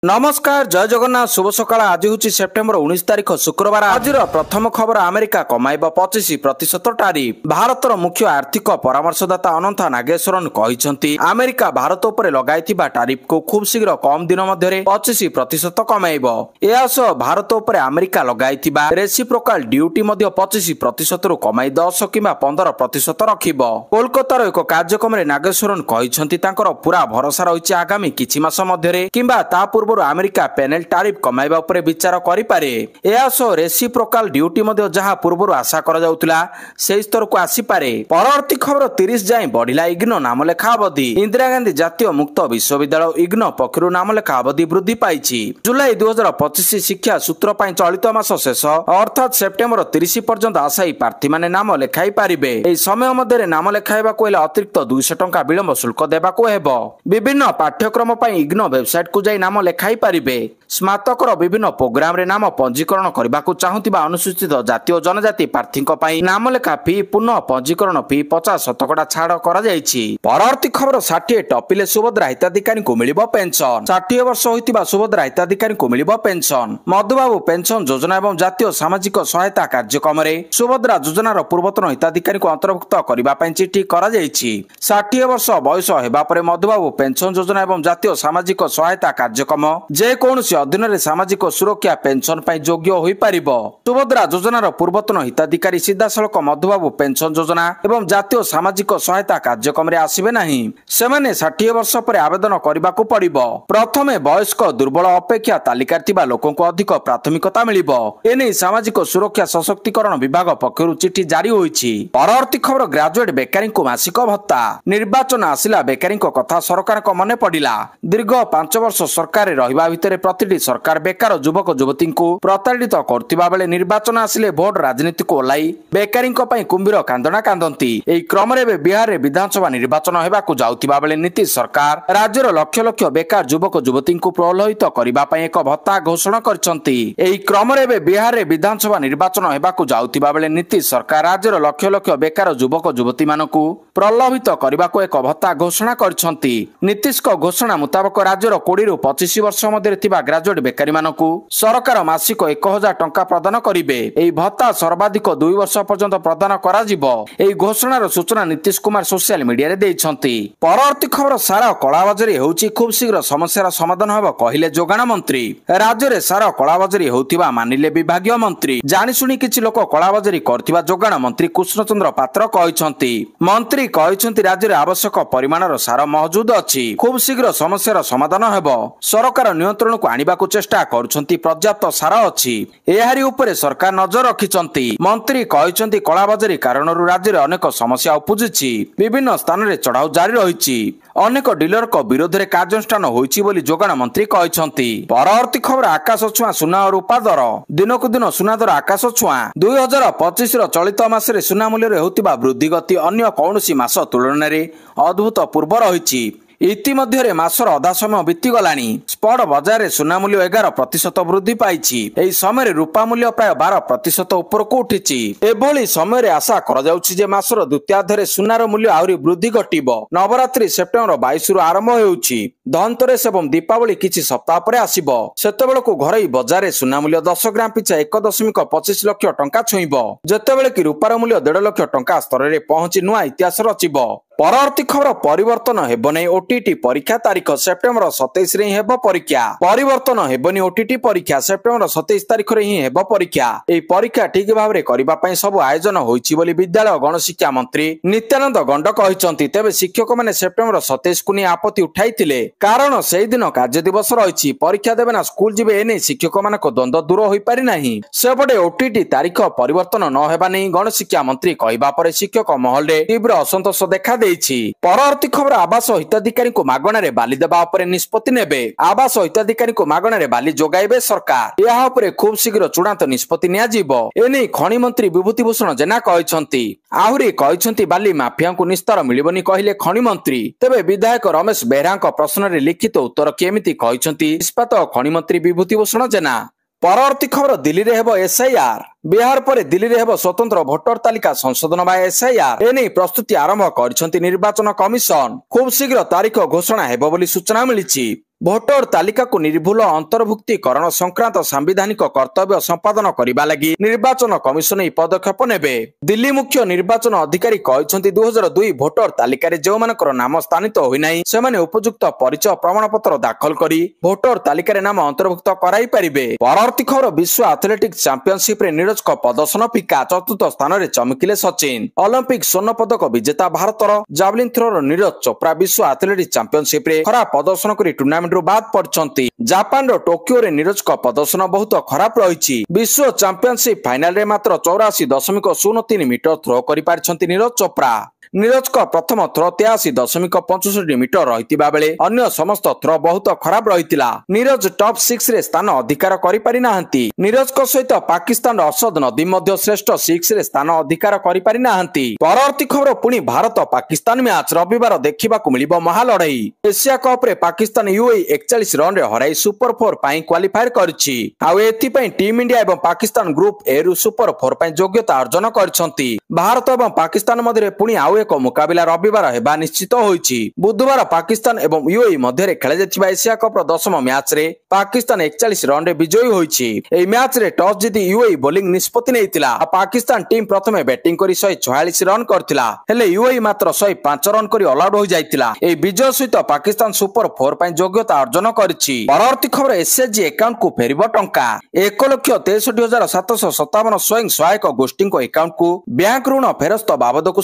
नमस्कार जय जगन्नाथ शुभ सकाळ। आज हूँ सेप्टेम्बर 19 तारिख शुक्रवार। आज प्रथम खबर अमेरिका कमाइब 25% टारिफ। भारतर मुख्य आर्थिक परामर्शदाता अनंत नागेश्वरन कहते अमेरिका भारत उपर लगाइथिबा टारिफ को खूब शीघ्र कम दिन मध्य 25% कमाइब। एसह भारत उपर अमेरिका लगाइथिबा रेसिप्रोकाल ड्यूटी 25% रु कमाई 10 किंबा 15% रखिब। कोलकातार एक कार्यक्रम में नागेश्वरन कहते तांकर पूरा भरोसा रही आगामी किछि मास मध्य किंबा ता पूर्व अमेरिका पेनेल टारिफ कमाइबा उपरे विचार करिपारे। एसो रेसिप्रोकाल ड्यूटी मध्य जहां पूर्व आशा करा जाउतला सेही स्तर को आसीपारे। परवर्ती खबर 30 जाए बढ़िला इग्नो नाम लेखा अवधि। इंदिरा गांधी जातीय मुक्त विश्वविद्यालय इग्नो पक्षरु नाम लेखा अवधि वृद्धि पाइछि। जुलाई 2025 शिक्षा सूत्र पई चलित मास शेष अर्थात सेप्टेम्बर 30 पर्यंत आशायी प्रार्थी माने नाम लेखाई पारिबे। एही समय मध्य नाम लेखाइबाकु हेले अतिरिक्त 200 टंका विलंब शुल्क देबाकु हेबो। विभिन्न पाठ्यक्रम पई इग्नो वेबसाइट को जाई नाम लेखाई पारिबे। स्नातकर विभिन्न प्रोग्राम रे नाम पंजीकरण करबाकु चाहुतिबा अनुसूचित जातीय जनजाति प्रार्थी नाम लेखा फी पुनः पंजीकरण फी 50% छाड़ करा जायछि। परवर्ती खबर 60 टपिले सुभद्रा हिताधिकारी को मिलिबो पेंशन। 60 वर्ष होइतिबा सुभद्रा हिताधिकारी को मिलिबो पेंशन। मधुबाबू पेंशन योजना एवं जातीय सामाजिक सहायता कार्यक्रम रे सुभद्रा योजनार पूर्वतन हिताधिकारी को अंतर्भुक्त करबा पई चिठी करा जायछि। 60 वर्ष बयस हेबा परे मधुबाबू पेंशन योजना एवं जातीय सामाजिक सहायता कार्यक्रम जे कौनसी अधीन रे सामाजिक सुरक्षा पेंशन पाई योग्य होई परिबो। सुभद्रा योजनार पूर्वतन हिताधिकारी सीधासलख मधुबाबू पेंशन योजना एवं जातीय सामाजिक सहायता कार्यक्रम रे आसीबे नाही। सेमाने 60 वर्ष पर आवेदन करबाकू पड़िबो। प्रथमे वयस्क दुर्बल अपेक्षा तालिका थिबा लोकन को अधिक प्राथमिकता मिलिबो। एने सामाजिक सुरक्षा सशक्तिकरण विभाग पक्षरु चिठी जारी होईछि। परवर्ती खबर ग्रेजुएट बेकारी को मासिक भत्ता। निर्वाचन आसिला बेकारी को कथा सरकार को मने पड़िला। दीर्घ 5 वर्ष सरकार रहिबा भितरे प्रतिटी सरकार बेकार युवक युवती को प्रताड़ित करथिबा बेले निर्वाचन आसिले भोट राजनीति को ओलाई बेकारी पई कुंभीर कांदना कांदंती। एही क्रम रे बिहार रे विधानसभा निर्वाचन हेबाकू जाउथिबा बेले नीतीश सरकार राज्यर लक्ष लक्ष बेकार युवक युवती को प्रलोभित करिबा पई एक भत्ता घोषणा करछंती। एही क्रम रे बिहार रे विधानसभा निर्वाचन हेबाकू जाउथिबा बेले नीतीश सरकार राज्यर लक्ष लक्ष बेकार युवक युवती मानकू प्रलोभित करिबाकू एक भत्ता घोषणा करछंती। नीतीश को घोषणा मुताबिक राज्यर 20 रु 25 वर्ष मध्य थिबा ग्रेजुएट बेकारी मानकू सरकार मासिक 1000 टंका प्रदान करिवे। एही भत्ता सर्वाधिक 2 वर्ष पर्यंत प्रदान करा जिवो। एही घोषणार सूचना नीतीश कुमार सोशल मीडिया रे दैछंती। परवर्ती खबर सारा कलाबाजारी होउची खूब शीघ्र समस्यार समाधान हेबो कहिले जोगाण मंत्री। राज्य रे सारा कलाबाजारी होउथिबा मानिले विभागीय मंत्री। जानि सुनी किछि लोक कलाबाजारी करथिबा जोगाण मंत्री कृष्णचंद्र पात्र कहिसंती। मंत्री कहिसंती राज्य रे आवश्यक परिमाणर सार मौजूद अछि। खूब शीघ्र समस्यार समाधान हेबो। सरकार नियंत्रण को आनिबा को चेष्टा करुछंती। पर्याप्त सार अछि। एहारी उपरे सरकार नजर रखिछंती। मंत्री कहिसंती कलाबाजारी कारणरू राज्य रे अनेक समस्या उपुजिछि। विभिन्न स्थान रे चढ़ाऊ जारी रहिछि। अनेक डीलर को विरोध रे कार्यानुष्ठान होइछि बोली जोगाण मंत्री कहिसंती। परवर्ती खबर आकाश छुआ सुना और रूपा दर। दिनकु दिन सुना दर आकाश छुआ। 2025 रो चलित मास रे सुना मूल्य रे होतिबा वृद्धि गति अन्य कौनसी मास तुलना रे अद्भुतपूर्व रहिछि। इतिमध्य मासर अधा समय बीतीगलानी। स्पॉट बजार सुना मूल्य 11% वृद्धि पाइछि। एही समय रूपा मूल्य प्राय 12% ऊपर को उठिछि। एभली समय आशा करा जाउछि जे मासर द्वितीयार्धरे सुनार मूल्य आउरी वृद्धि घटिबो। नवरात्रि सेप्टेम्बर 22 रु आरंभ हेउछि। धनतेरस एवं दीपावली किछि सप्ताह परे आसीबो। सेतेबेलकु घरोई बजार सुना मूल्य 10 ग्राम पिछा 1.25 लाख टंका छुइबो। जेतेबेले कि रूपार मूल्य 1.5 लाख टंका स्तर रे पहुंची नुआ इतिहास रचिबो। परवर्ती खबर परिवर्तन हेबनै ओटीटी परीक्षा तारीख सेप्टेम्बर 27 रे हेबो परीक्षा। परिवर्तन हेबनी ओटीटी परीक्षा सेप्टेम्बर 27 तारीख रे ही हेबो परीक्षा। एही परीक्षा ठीक भाव रे करिबा पई सब आयोजन होईछि बोली विद्यालय गणशिक्षा मंत्री नित्यानंद गंड कहिसंती। तेबे शिक्षक माने सेप्टेम्बर 27 को नि आपत्ति उठाइतिले कारण सेही दिन कार्य दिवस रहिछि। परीक्षा देबे ना स्कूल जिबे एने शिक्षक मानको द्वंद्व दूर होई पारि नाही। सेपटे ओटीटी तारीख परिवर्तन न हेबा नै गणशिक्षा मंत्री कहिबा परे शिक्षक महल रे तीव्र असंतोष देखा परवर्ती खबर आवास हिताधिकारी को मागणारे बाली देबा उपरे निष्पत्ति नेबे। आवास हिताधिकारी को मागणारे बाली जोगाइबे सरकार। एहा उपरे खूब शीघ्र चूड़ांत निष्पत्ति निया जिवो। एने खनि मंत्री विभूति भूषण जेना कहिसंती। आहुरी कहिसंती बाली माफिया को निस्तार मिलिबनी कहिले खनि मंत्री। तेबे विधायक रमेश बेहरा प्रश्न रे लिखित उत्तर केमिति कहिसंती इस्पात खनि मंत्री विभूति भूषण जेना। परवर्ती खबर दिल्ली रे हेबो एसआईआर। बिहार पर दिल्ली रे हेबो स्वतंत्र भोटर तालिका संशोधन बा एसआईआर। एने प्रस्तुति आरंभ करछंती निर्वाचन कमिशन। खूब शीघ्र तारीख घोषणा हेबो बोली सूचना मिलिछि। ଭୋଟର ତାଲିକାକୁ ନିର୍ଭୁଲ ଅନ୍ତର୍ଭୁକ୍ତିକରଣ ସଂକ୍ରାନ୍ତ ସାମ୍ବିଧାନିକ କର୍ତ୍ତବ୍ୟ ସମ୍ପାଦନ କରିବା ଲାଗି ନିର୍ବାଚନ କମିଶନ ଏହି ପଦକ୍ଷେପ ନେବେ। ଦିଲ୍ଲୀ ମୁଖ୍ୟ ନିର୍ବାଚନ ଅଧିକାରୀ କହିଛନ୍ତି 2002 ଭୋଟର ତାଲିକାରେ ଯେଉଁମାନଙ୍କର ନାମ ସ୍ଥାନିତ ହୋଇନାହିଁ ସେମାନେ ଉପଯୁକ୍ତ ପରିଚୟ ପ୍ରମାଣପତ୍ର ଦାଖଲ କରି ଭୋଟର ତାଲିକାରେ ନାମ ଅନ୍ତର୍ଭୁକ୍ତ କରାଇ ପାରିବେ। ପରବର୍ତ୍ତୀ ଖବର ବିଶ୍ୱ ଆଥଲେଟିକ୍ସ ଚାମ୍ପିୟନସିପରେ ନିରଜଙ୍କ ପ୍ରଦର୍ଶନ ଫିକା, ଚତୁର୍ଥ ସ୍ଥାନରେ ଚମକିଲେ ସଚିନ। ଅଲିମ୍ପିକ ସ୍ୱର୍ଣ୍ଣ ପଦକ ବିଜେତା ଭାରତର ଜାଭଲିନ୍ ଥ୍ରୋର ନିରଜ ଚୋପ୍ରା ବିଶ୍ୱ ଆଥଲେଟିକ୍ସ ଚାମ୍ପିୟନସିପରେ ଖରାପ ପ୍ରଦର୍ଶନ କରି ଟୁର୍ଣ୍ଣାମେଣ୍ଟରୁ ବାଦ୍ ପଡ଼ିଛନ୍ତି। ଜାପାନର ଟୋକିଓରେ ନିରଜଙ୍କ ପ୍ରଦର୍ଶନ ବହୁତ ଖରାପ ରହିଛି। ବିଶ୍ୱ ଚାମ୍ପିୟନସିପ ଫାଇନାଲରେ ମାତ୍ର 84.03 ମିଟର ଥ୍ରୋ କରିପାରିଛନ୍ତି ନିରଜ ଚୋପ୍ରା। ନିରଜଙ୍କ ପ୍ରଥମ ଥ୍ରୋ 83.65 ମିଟର ରହିଥିବା ବେଳେ ଅନ୍ୟ ସମସ୍ତ ଥ୍ରୋ ବହୁତ ଖରାପ ରହିଥିଲା। ନିରଜ ଟପ୍ 6ରେ ସ୍ଥାନ ଅଧିକାର କରିପାରି ନାହାନ୍ତି। ନିରଜଙ୍କ ସହିତ ପାକିସ୍ତାନର ଅର୍ଶଦ ନଦୀମ ମଧ୍ୟ ଶ୍ରେଷ୍ଠ 6ରେ ସ୍ଥାନ ଅଧିକାର କରିପାରି ନାହାନ୍ତି। ପରବର୍ତ୍ତୀ ଖବର ପୁଣି ଭାରତ ପାକିସ୍ତାନ ମ୍ୟାଚ୍ ରବିବାର ଦେଖିବାକୁ ମିଳିବ ମହାଲଢେଇ। ଏସିଆ କପରେ ପାକିସ୍ତାନ ୟୁଏଇ 41 ରନରେ ହରାଇ ସୁପର 4 ପାଇଁ କ୍ୱାଲିଫାଏ କରିଛି। ଆଉ ଏଥିପାଇଁ ଟିମ୍ ଇଣ୍ଡିଆ ଏବଂ ପାକିସ୍ତାନ ଗ୍ରୁପ ଏରୁ ସୁପର 4 ପାଇଁ ଯୋଗ୍ୟତା ଅର୍ଜନ କରିଛନ୍ତି। ଭାରତ ଏବଂ ପାକିସ୍ତାନ ମଧ୍ୟରେ ପୁଣି ଆଉ ଏକ ମୁକାବିଲା ରବିବାର ହେବା ନିଶ୍ଚିତ ହୋଇଛି। ବୁଧବାର ପାକିସ୍ତାନ ଏବଂ ୟୁଏଇ ମଧ୍ୟରେ ଖେଳାଯାଇଥିବା ଏସିଆ କପର 10ମ ମ୍ୟାଚରେ ପାକିସ୍ତାନ 41 ରନରେ ବିଜୟୀ ହୋଇଛି। ଏହି ମ୍ୟାଚରେ ଟସ୍ ଜିତି ୟୁଏଇ ବୋଲିଂ ନିଷ୍ପତ୍ତି ନେଇଥିଲା। ପାକିସ୍ତାନ ଟିମ୍ ପ୍ରଥମେ ବ୍ୟାଟିଂ କରି 144 ରନ୍ କରିଥିଲା, ହେଲେ ୟୁଏଇ ମାତ୍ର 105 ରନ୍ କରି ଅଲ୍ ଆଉଟ୍ ହୋଇଯାଇଥିଲା। ଏହି ବିଜୟ ସହିତ ପାକିସ୍ତାନ ସୁପର 4 ପାଇଁ ଯୋଗ୍ୟତା ଅର୍ଜନ କରିଛି। ପରବର୍ତ୍ତୀ ଖବର ଏସ୍ଏଚଜି ଆକାଉଣ୍ଟକୁ ଫେରିବ ଟଙ୍କା। 1,63,757 ସ୍ୱୟଂ ସହାୟକ ଗୋଷ୍ଠୀଙ୍କ ଆକାଉଣ୍ଟକୁ ବ୍ୟାଙ୍କ ଋଣ ଫେରସ୍ତ ବାବଦକୁ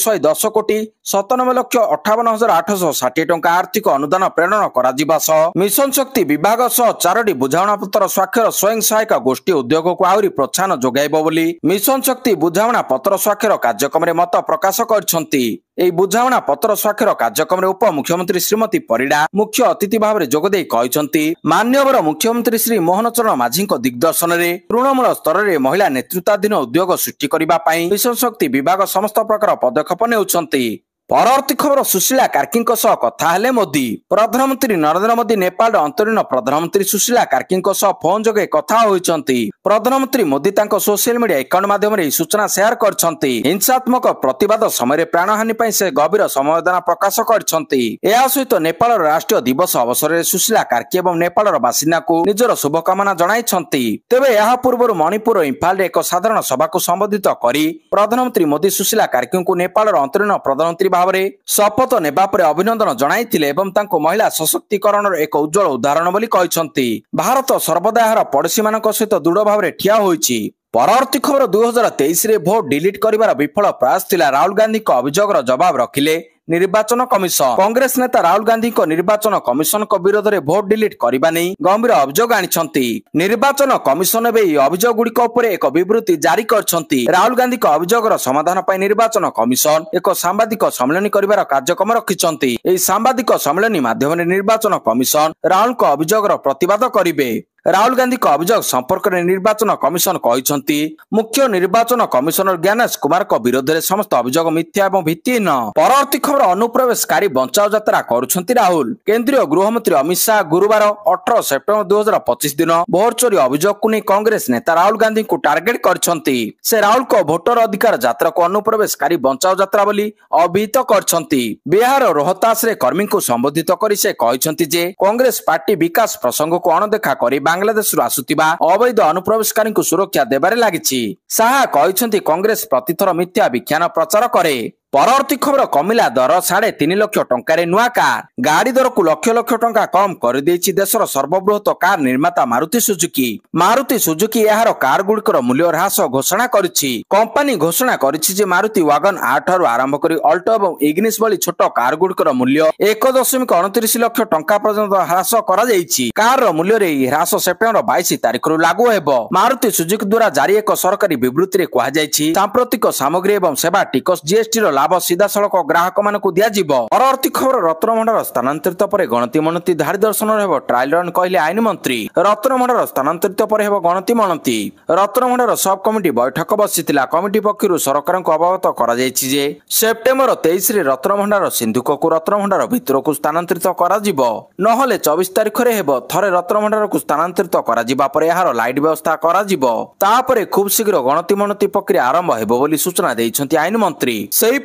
110,97,58,860 ଟଙ୍କା ଆର୍ଥିକ ଅନୁଦାନ ପ୍ରେରଣ କରାଯିବା ସହ ମିଶନ ଶକ୍ତି ବିଭାଗ ସହ 4ଟି ବୁଝାମଣା ପତ୍ର ସ୍ୱାକ୍ଷର ସ୍ୱୟଂ ସହାୟକ ଗୋଷ୍ଠୀ ଉଦ୍ୟୋଗକୁ ଆହୁରି ପ୍ରୋତ୍ସାହନ ଯୋଗାଇବ ବୋଲି ମିଶନ ଶକ୍ତି ବୁଝାମଣା ପତ୍ର ସ୍ୱାକ୍ଷର କାର୍ଯ୍ୟକ୍ରମରେ ମତ ପ୍ରକାଶ କରିଛନ୍ତି। ଏହି ବୁଝାମଣା ପତ୍ର ସ୍ୱାକ୍ଷର କାର୍ଯ୍ୟକ୍ରମରେ ଉପମୁଖ୍ୟମନ୍ତ୍ରୀ ଶ୍ରୀମତୀ ପରିଡା ମୁଖ୍ୟ ଅତିଥି ଭାବରେ ଯୋଗଦେଇ କହିଛନ୍ତି, ମାନ୍ୟବର ମୁଖ୍ୟମନ୍ତ୍ରୀ ଶ୍ରୀ ମୋହନ ଚରଣ ମାଝୀଙ୍କ ଦିଗ୍ଦର୍ଶନରେ ତୃଣମୂଳ ସ୍ତରରେ ମହିଳା ନେତୃତ୍ୱାଧୀନ ଉଦ୍ୟୋଗ ସୃଷ୍ଟି କରିବା ପାଇଁ ମିଶନ ଶକ୍ତି ବିଭାଗ ସମସ୍ତ ପ୍ରକାର ପଦକ୍ଷେପ ନେଉଛନ୍ତି। ପରବର୍ତ୍ତୀ ଖବର ସୁଶୀଳା କାର୍କିଙ୍କ ସହ କଥା ହେଲେ ମୋଦି। ପ୍ରଧାନମନ୍ତ୍ରୀ ନରେନ୍ଦ୍ର ମୋଦି ନେପାଳର ଅନ୍ତରୀଣ ପ୍ରଧାନମନ୍ତ୍ରୀ ସୁଶୀଳା କାର୍କିଙ୍କ ସହ ଫୋନ ଯୋଗେ କଥା ହୋଇଛନ୍ତି। ପ୍ରଧାନମନ୍ତ୍ରୀ ମୋଦି ତାଙ୍କ ସୋସିଆଲ ମିଡିଆ ଆକାଉଣ୍ଟ ମାଧ୍ୟମରେ ଏହି ସୂଚନା ସେୟାର କରିଛନ୍ତି। ହିଂସାତ୍ମକ ପ୍ରତିବାଦ ସମୟରେ ପ୍ରାଣହାନୀ ପାଇଁ ସେ ଗଭୀର ସମବେଦନା ପ୍ରକାଶ କରିଛନ୍ତି। ଏହା ସହିତ ନେପାଳର ରାଷ୍ଟ୍ରୀୟ ଦିବସ ଅବସରରେ ସୁଶୀଳା କାର୍କି ଏବଂ ନେପାଳର ବାସିନ୍ଦାଙ୍କୁ ନିଜର ଶୁଭକାମନା ଜଣାଇଛନ୍ତି। ତେବେ ଏହା ପୂର୍ବରୁ ମଣିପୁର ଇମ୍ଫାଲରେ ଏକ ସାଧାରଣ ସଭାକୁ ସମ୍ବୋଧିତ କରି ପ୍ରଧାନମନ୍ତ୍ରୀ ମୋଦି ସୁଶୀଳା କାର୍କିଙ୍କୁ ନେପାଳର ଅନ୍ତରୀଣ ପ୍ରଧାନମନ୍ତ୍ରୀ ଭାବରେ ଶପଥ ନେବା ପରେ ଅଭିନନ୍ଦନ ଜଣାଇଥିଲେ ଏବଂ ତାଙ୍କୁ ମହିଳା ସଶକ୍ତିକରଣର ଏକ ଉଜ୍ଜଳ ଉଦାହରଣ ବୋଲି କହିଛନ୍ତି। ଭାରତ ସର୍ବଦା ଏହାର ପଡୋଶୀମାନଙ୍କ ସହିତ ଦୃଢ ଭାବରେ ଠିଆ ହୋଇଛି। ପରବର୍ତ୍ତୀ ଖବର 2023ରେ ଭୋଟ ଡିଲିଟ୍ କରିବାର ବିଫଳ ପ୍ରୟାସ ଥିଲା ରାହୁଲ ଗାନ୍ଧୀଙ୍କ ଅଭିଯୋଗର ଜବାବ ରଖିଲେ ନିର୍ବାଚନ କମିଶନ। କଂଗ୍ରେସ ନେତା ରାହୁଲ ଗାନ୍ଧୀଙ୍କ ନିର୍ବାଚନ କମିଶନଙ୍କ ବିରୋଧରେ ଭୋଟ ଡିଲିଟ୍ କରିବା ନେଇ ଗମ୍ଭୀର ଅଭିଯୋଗ ଆଣିଛନ୍ତି। ନିର୍ବାଚନ କମିଶନ ଏବେ ଏହି ଅଭିଯୋଗ ଗୁଡିକ ଉପରେ ଏକ ବିବୃତ୍ତି ଜାରି କରିଛନ୍ତି। ରାହୁଲ ଗାନ୍ଧୀଙ୍କ ଅଭିଯୋଗର ସମାଧାନ ପାଇଁ ନିର୍ବାଚନ କମିଶନ ଏକ ସାମ୍ବାଦିକ ସମ୍ମିଳନୀ କରିବାର କାର୍ଯ୍ୟକ୍ରମ ରଖିଛନ୍ତି। ଏହି ସାମ୍ବାଦିକ ସମ୍ମିଳନୀ ମାଧ୍ୟମରେ ନିର୍ବାଚନ କମିଶନ ରାହୁଲଙ୍କ ଅଭିଯୋଗର ପ୍ରତିବାଦ କରିବେ। ରାହୁଲ ଗାନ୍ଧୀଙ୍କ ଅଭିଯୋଗ ସମ୍ପର୍କରେ ନିର୍ବାଚନ କମିଶନ କହିଛନ୍ତି, ମୁଖ୍ୟ ନିର୍ବାଚନ କମିଶନର ଜ୍ଞାନେଶ କୁମାରଙ୍କ ବିରୋଧରେ ସମସ୍ତ ଅଭିଯୋଗ ମିଥ୍ୟା ଏବଂ ଭିତ୍ତିହୀନ। ପରବର୍ତ୍ତୀ ଖବର ଅନୁପ୍ରବେଶକାରୀ ବଞ୍ଚାଅ ଯାତ୍ରା କରୁଛନ୍ତି ରାହୁଲ। କେନ୍ଦ୍ରୀୟ ଗୃହମନ୍ତ୍ରୀ ଅମିତ ଶାହ ଗୁରୁବାର 18 ସେପ୍ଟେମ୍ବର 2025 ଦିନ ଭୋଟ ଚୋରି ଅଭିଯୋଗକୁ ନେଇ କଂଗ୍ରେସ ନେତା ରାହୁଲ ଗାନ୍ଧୀଙ୍କୁ ଟାର୍ଗେଟ କରିଛନ୍ତି। ସେ ରାହୁଲଙ୍କ ଭୋଟର ଅଧିକାର ଯାତ୍ରାକୁ ଅନୁପ୍ରବେଶକାରୀ ବଞ୍ଚାଅ ଯାତ୍ରା ବୋଲି ଅଭିହିତ କରିଛନ୍ତି। ବିହାର ରୋହତାସରେ କର୍ମୀଙ୍କୁ ସମ୍ବୋଧିତ କରି ସେ କହିଛନ୍ତି ଯେ କଂଗ୍ରେସ ପାର୍ଟି ବିକାଶ ପ୍ରସଙ୍ଗକୁ ଅଣଦେଖା କରି ବାଂଲାଦେଶରୁ ଆସୁଥିବା ଅବୈଧ ଅନୁପ୍ରବେଶକାରୀଙ୍କୁ ସୁରକ୍ଷା ଦେବାରେ ଲାଗିଛି। ଶାହା କହିଛନ୍ତି କଂଗ୍ରେସ ପ୍ରତିଥର ମିଥ୍ୟା ବିଜ୍ଞାନ ପ୍ରଚାର କରେ। ପରବର୍ତ୍ତୀ ଖବର କମିଲା ଦର 3.5 ଲକ୍ଷ ଟଙ୍କାରେ ନୂଆ କାର୍। ଗାଡି ଦରକୁ ଲକ୍ଷ ଲକ୍ଷ ଟଙ୍କା କମ୍ କରିଦେଇଛି ଦେଶର ସର୍ବବୃହତ କାର୍ ନିର୍ମାତା ମାରୁତି ସୁଜୁକି। ମାରୁତି ସୁଜୁକି ଏହାର କାର୍ ଗୁଡିକର ମୂଲ୍ୟ ହ୍ରାସ ଘୋଷଣା କରିଛି। କମ୍ପାନୀ ଘୋଷଣା କରିଛି ଯେ ମାରୁତି ୱାଗନ R ଠାରୁ ଆରମ୍ଭ କରି ଅଲ୍ଟୋ ଏବଂ ଇଗ୍ନିସ୍ ଭଳି ଛୋଟ କାର୍ ଗୁଡିକର ମୂଲ୍ୟ 1.29 ଲକ୍ଷ ଟଙ୍କା ପର୍ଯ୍ୟନ୍ତ ହ୍ରାସ କରାଯାଇଛି। କାର୍ ର ମୂଲ୍ୟରେ ଏହି ହ୍ରାସ ସେପ୍ଟେମ୍ବର 22 ତାରିଖରୁ ଲାଗୁ ହେବ। ମାରୁତି ସୁଜୁକି ଦ୍ୱାରା ଜାରି ଏକ ସରକାରୀ ବିବୃତ୍ତିରେ କୁହାଯାଇଛି, ସାମ୍ପ୍ରତିକ ସାମଗ୍ରୀ ଏବଂ ସେବା ଟିକସ GST ର ଲାଭ ସିଧାସଳଖ ଗ୍ରାହକମାନଙ୍କୁ ଦିଆଯିବ। ପରବର୍ତ୍ତୀ ଖବର ରତ୍ନଭଣ୍ଡାର ସ୍ଥାନାନ୍ତରିତ ପରେ ଗଣତି ମଣତି ଧାଡି ଦର୍ଶନରେ ହେବ ଟ୍ରାଏଲ ରନ୍ କହିଲେ ଆଇନ ମନ୍ତ୍ରୀ। ରତ୍ନଭଣ୍ଡାର ସ୍ଥାନାନ୍ତରିତ ପରେ ହେବ ଗଣତି ମଣତି। ରତ୍ନଭଣ୍ଡାର ସବ୍ କମିଟି ବୈଠକ ବସିଥିଲା। କମିଟି ପକ୍ଷରୁ ସରକାରଙ୍କୁ ଅବଗତ କରାଯାଇଛି ଯେ ସେପ୍ଟେମ୍ବର 23ରେ ରତ୍ନଭଣ୍ଡାର ସିନ୍ଧୁକକୁ ରତ୍ନଭଣ୍ଡାର ଭିତରକୁ ସ୍ଥାନାନ୍ତରିତ କରାଯିବ। ନହେଲେ 24 ତାରିଖରେ ହେବ। ଥରେ ରତ୍ନଭଣ୍ଡାରକୁ ସ୍ଥାନାନ୍ତରିତ କରାଯିବା ପରେ ଏହାର ଲାଇଟ୍ ବ୍ୟବସ୍ଥା କରାଯିବ। ତାପରେ ଖୁବ୍ ଶୀଘ୍ର ଗଣତି ମଣତି ପ୍ରକ୍ରିୟା ଆରମ୍ଭ ହେବ ବୋଲି ସୂଚନା ଦେଇଛନ୍ତି ଆଇନ ମନ୍ତ୍ରୀ।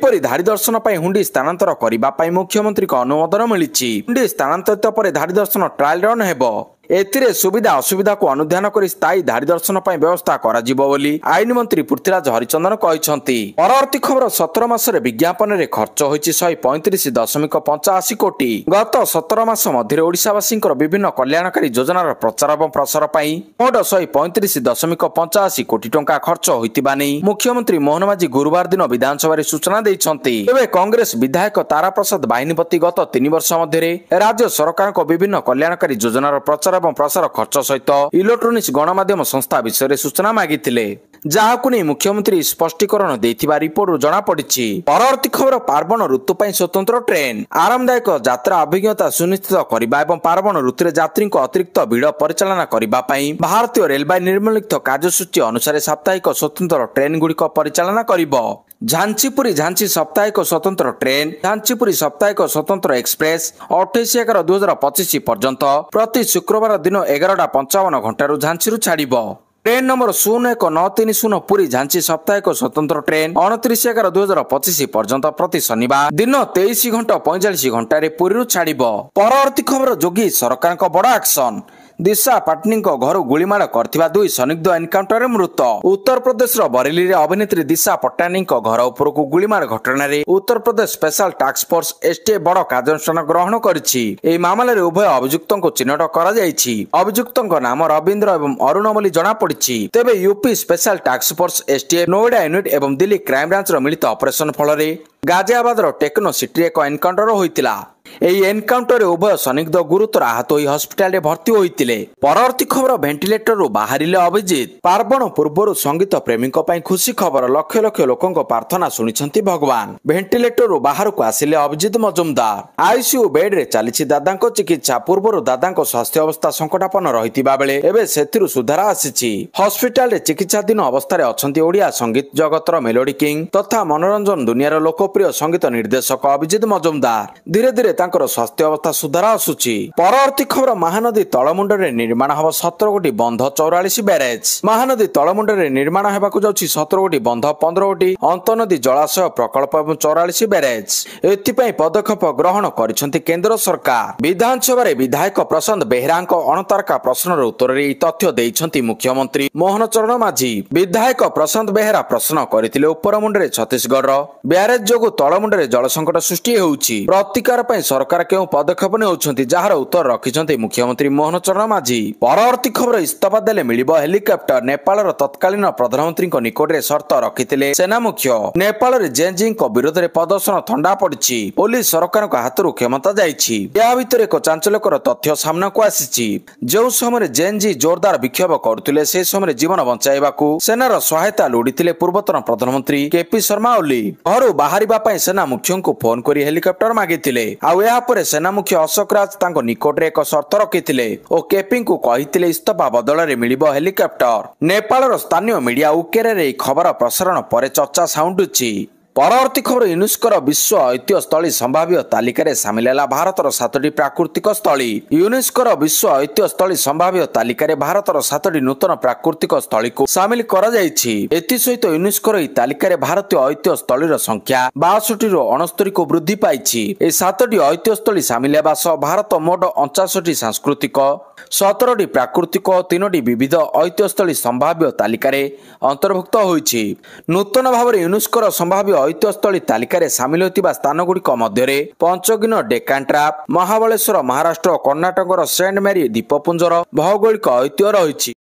सेहीपरि धाड़ी दर्शन ପାଇଁ हुंडी स्थानांतर କରିବା ପାଇଁ मुख्यमंत्री अनुमोदन मिलिछि। हुंडी स्थानांतरित पर धाड़ी दर्शन ट्रायल रन हेबो। एथिरे सुविधा असुविधा को अनुध्यान कर स्थायी धाड़ी दर्शन पर व्यवस्था कराजिबो बोली आईन मंत्री पृथ्वीराज हरिचंदन कहिसंती। परवर्ती खबर 17 मासरे विज्ञापन रे खर्च होईछि 135.85 कोटी। गत 17 मास मध्य ओडिशावासी विभिन्न कल्याणकारी योजनार प्रचार और प्रसार ପାଇଁ मोट 135.85 कोटी टंका खर्च होइतिबा नै मुख्यमंत्री मोहन माझी गुरुवार दिन विधानसभा रे सूचना दैछंती। एबे कांग्रेस विधायक तारा प्रसाद बाहिनीपति गत 3 वर्ष मध्य राज्य सरकार को विभिन्न कल्याणकारी योजनार प्रचार और प्रसार खर्च सहित इलेक्ट्रोनिक्स गणमाध्यम संस्था विषय सूचना मागिथिले, जहाकु नै मुख्यमंत्री स्पष्टीकरण देथिबा रिपोर्ट जणा पड़िछि। परवर्ती खबर पार्वण ऋतु ପାଇଁ स्वतंत्र ट्रेन आरामदायक यात्रा अभिज्ञता सुनिश्चित करबा एवं पार्वण ऋतु यात्री को अतिरिक्त भिड़ परिचालना करबा ପାଇଁ भारतीय रेलवे निर्मलित कार्यसूची अनुसार साप्ताहिक स्वतंत्र ट्रेन गुड़िक परिचालना करिबो। झांसीपुरी झांसी साप्ताहिक स्वतंत्र ट्रेन झांसीपुरी साप्ताहिक स्वतंत्र एक्सप्रेस 28/11/2025 पर्यंत प्रति शुक्रवार दिन 11:55 घंटारू झांसी छाड़िबो। ट्रेन नंबर 01930 पुरी झांसी साप्ताहिक स्वतंत्र ट्रेन 29/11/2025 पर्यंत प्रति शनिवार दिन 23 घंटा 45 घंटे पुरी छाड़िबो। परवर्ती खबर जोगी सरकार को बड़ एक्शन दिशा पाटनी घर गुलीमाड़ करथिबा 2 संदिग्ध एनकाउंटर मृत। उत्तर प्रदेश बरेली रे अभिनेत्री दिशा पट्टानी घर उपर को गुलीमाड़ घटना रे Uttar Pradesh special task force STF बड़ कार्यानुष्ठान ग्रहण करिछि। एही मामलाରେ उभय अभियुक्तों को चिन्हट करा जायछि। अभियुक्तों नाम रविंद्र एवं अरुण बोली जणा पड़िछि। तेबे UP special task force STF Noida unit एवं दिल्ली क्राइम ब्रांच मिलित ऑपरेशन फल गाजियाबाद टेक्नो सिटी एक एनकाउंटर होइतिला। एही एनकाउंटर उभय संदिग्ध गुरुतर आहत होई हॉस्पिटल रे भर्ती होइतिले। परवर्ती खबर वेंटिलेटर रु बाहरिले अभिजित पार्वण पूर्व संगीत प्रेमी खुशी खबर लक्ष लक्ष लोकों प्रार्थना शुणिछंती भगवान। वेंटिलेटर रु बाहर को आसिले अभिजित मजुमदार। आईसीयू बेड रे चलिछि दादा चिकित्सा। पूर्व दादा स्वास्थ्य अवस्था संकटापन्न रहितिबा बेले एबे सेथिरु सुधार आसिछि। हॉस्पिटल रे चिकित्साधीन अवस्था रे अछंती ओडिया संगीत जगतर मेलोडी किंग तथा मनोरंजन दुनियार लोकप्रिय संगीत निर्देशक अभिजित मजुमदार। धीरे धीरे तांकर स्वास्थ्य अवस्था सुधार आसुछि। परवर्ती खबर महानदी तळमुंडरे निर्माण हब 17 कोटी बंध 44 बैरेज। महानदी तळमुंडरे निर्माण हेबाकु जाउछि 17 कोटी बंध 15 कोटी अंतनदी जलाशय प्रकल्प एवं 44 बैरेज। एथिपई पदक्षेप ग्रहण करिसंती केंद्र सरकार। विधानसभा रे विधायक प्रशांत बेहेरांक अणतारका प्रश्नर उत्तर रे तथ्य देइछंती मुख्यमंत्री मोहन चरण माझी। विधायक प्रशांत बेहेरा प्रश्न करिथिले उपरमुंडरे छत्तीसगढ़ बैरेज जोगु तळमुंडरे जल संकट सृष्टि हेउछि। प्रतिकार पई सरकार केउ पदक्षेप नेउछंती जार उत्तर रखिछंती मुख्यमंत्री मोहन चरण माझी। परवर्ती खबर इस्तीफा देले मिलिबो हेलिकॉप्टर। नेपालर तत्कालीन प्रधानमंत्री निकट रे शर्त रखिथिले सेना मुख्य। नेपाल रे जेनजी को विरोध रे प्रदर्शन ठंडा पड़िछि। पुलिस सरकार को हाथरू क्षमता जाइछि। या भितर एक चांचल्यकर तथ्य सामना को आसिछि। जो समय जेनजी जोरदार विक्षोभ करथिले से समय जीवन बचाइबाकू सेनार सहायता लोडिथिले पूर्वतन प्रधानमंत्री केपी शर्मा ओली। घर बाहरिबा पई सेना मुख्य को फोन करी हेलिकॉप्टर मागिथिले। आउ या परे सेना मुख्य अशोक राज तांको निकट रे एक शर्त रखिथिले ओ केपी को कहिथिले इस्तीफा बदल रे मिलिबो हेलिकॉप्टर। नेपालर स्थानीय मीडिया उकेरे रे खबर प्रसारण पर चर्चा साउंडुछि। परवर्ती खबर यूनेस्कोर विश्व ऐतिह्य स्थली संभाव्य तालिका रे सामिल है भारतर 7टी प्राकृतिक स्थली। यूनेस्कोर विश्व ऐतिह्य स्थली संभाव्य तालिका रे भारतर 7टी नूतन प्राकृतिक स्थली को सामिल करा जायछि। एथि सहित यूनेस्कोर ई तालिका रे भारतीय ऐतिह्य स्थलीर संख्या 62 रु 69 को वृद्धि पाइछि। ए 7टी ऐतिह्य स्थली सामिल हेबा सह भारत मोट 59टी सांस्कृतिक 17टी प्राकृतिक और 3टी विविध ऐतिह्य स्थली संभाव्य तालिका रे अंतर्भुक्त होइछि। नूतन भाव यूनेस्कोर संभाव्य ऐतिह्य स्थली तालिका रे सामिल होतिबा स्थान गुड़िक मध्य पंचगिन डेकान ट्राप महाबलेश्वर महाराष्ट्र कर्णाटकर सेंट मेरी द्वीपपुंजर भौगोलिक ऐतिह्य रहिछि।